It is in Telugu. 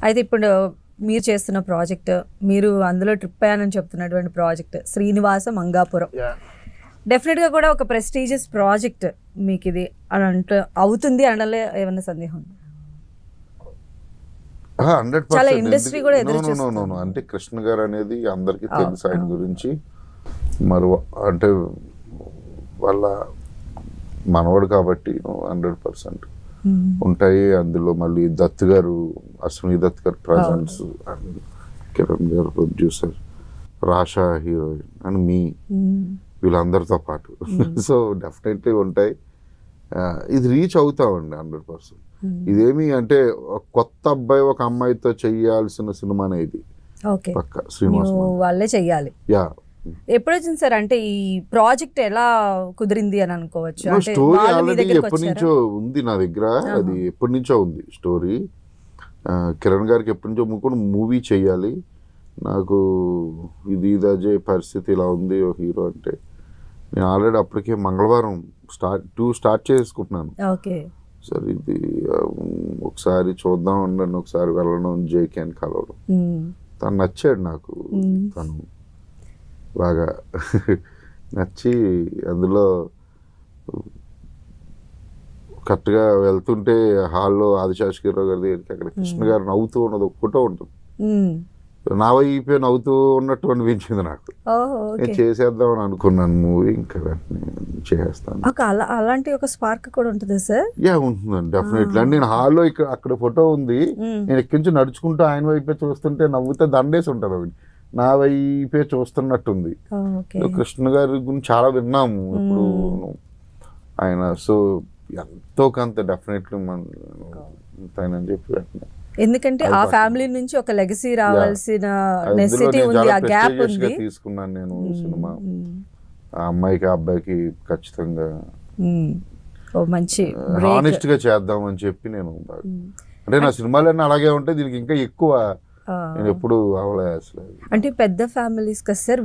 అయితే ఇప్పుడు మీరు చేస్తున్న ప్రాజెక్ట్, మీరు అందులో ట్రిప్ అయ్యానని చెప్తున్నటువంటి ప్రాజెక్ట్ శ్రీనివాస మంగాపురం, డెఫినెట్గా కూడా ఒక ప్రెస్టీజియస్ ప్రాజెక్ట్ మీకు ఇది అని అవుతుంది అనడంలో ఏమన్నా సందేహం ఉందా? 100% చాలా ఇండస్ట్రీ కూడా ఎదురు చూస్తుంది. అంటే కృష్ణ గారు అనేది అందరికీ తెలుసు ఆయన గురించి. మరి అంటే వాళ్ళ మనవడు కాబట్టి 100% ఉంటాయి. అందులో మళ్ళీ దత్ గారు, అశ్విని దత్ గారు ప్రజెంట్స్, కిరణ్ గారు ప్రొడ్యూసర్, రాషా హీరోయిన్ అండ్ మీ, వీళ్ళందరితో పాటు. సో డెఫినెట్లీ ఉంటాయి. ఇది రీచ్ అవుతామండి 100%. ఇదేమి అంటే కొత్త అబ్బాయి ఒక అమ్మాయితో చెయ్యాల్సిన సినిమానే ఇది. పక్క శ్రీనివాస్ వాళ్ళే చెయ్యాలి. యా, ఎప్పుడు వచ్చింది సార్? అంటే ఈ ప్రాజెక్ట్ ఎలా కుదిరింది అని అనుకోవచ్చు? స్టోరీ ఆల్రెడీ ఎప్పటి నుంచో ఉంది నా దగ్గర. అది ఎప్పటి నుంచో ఉంది స్టోరీ. కిరణ్ గారికి ఎప్పటి నుంచో ముగ్గురు మూవీ చెయ్యాలి, నాకు ఇది అజయ్ పరిస్థితి ఇలా ఉంది ఓ హీరో అంటే. నేను ఆల్రెడీ అప్పటికే మంగళవారం స్టార్ట్ చేసుకుంటున్నాను. సరే ఇది ఒకసారి చూద్దాం ఉండండి, ఒకసారి వెళ్ళడం, జేకే అని కలవడం. తను నచ్చాడు నాకు, తను బాగా నచ్చి అందులో కరెక్ట్గా వెళ్తుంటే హాల్లో ఆదిశేషగిరిరావు గారి దగ్గరికి అక్కడ కృష్ణ గారు నవ్వుతూ ఉన్నది ఒక ఫోటో ఉంటుంది. నా వైపే నవ్వుతూ ఉన్నట్టు అనిపించింది నాకు. నేను చేసేద్దామని అనుకున్నాను మూవీ, ఇంకా వెంటనే చేసేస్తాను. అలాంటి ఒక స్పార్క్ కూడా ఉంటుంది సార్? యా, ఉంటుందండి డెఫినెట్లీ. అండ్ నేను హాల్లో అక్కడ ఫోటో ఉంది, నేను ఎక్కడి నుంచి నడుచుకుంటూ ఆయన వైపే చూస్తుంటే నవ్వుతే దండేసి ఉంటారు అవి, నా వైపే చూస్తున్నట్టుంది. కృష్ణ గారి గురించి చాలా విన్నాము ఇప్పుడు ఆయన. సో ఎంతో కొంత డెఫినెట్లీ అని చెప్పి వెంటనే, ఎందుకంటే ఆ ఫ్యామిలీ నుంచి ఒక లెగసీ రావాల్సిన నెసెసిటీ ఉంది, ఆ గ్యాప్ ఉంది. తీసుకున్నాను నేను సినిమా. ఆ అమ్మాయికి ఆ అబ్బాయికి ఖచ్చితంగా మంచి హానెస్ట్ గా చేద్దామని చెప్పి నేను, అంటే నా సినిమాలన్నీ అలాగే ఉంటాయి, దీనికి ఇంకా ఎక్కువ నేను ఎప్పుడు అవలేదు. అంటే పెద్ద ఫ్యామిలీస్ కదా సార్.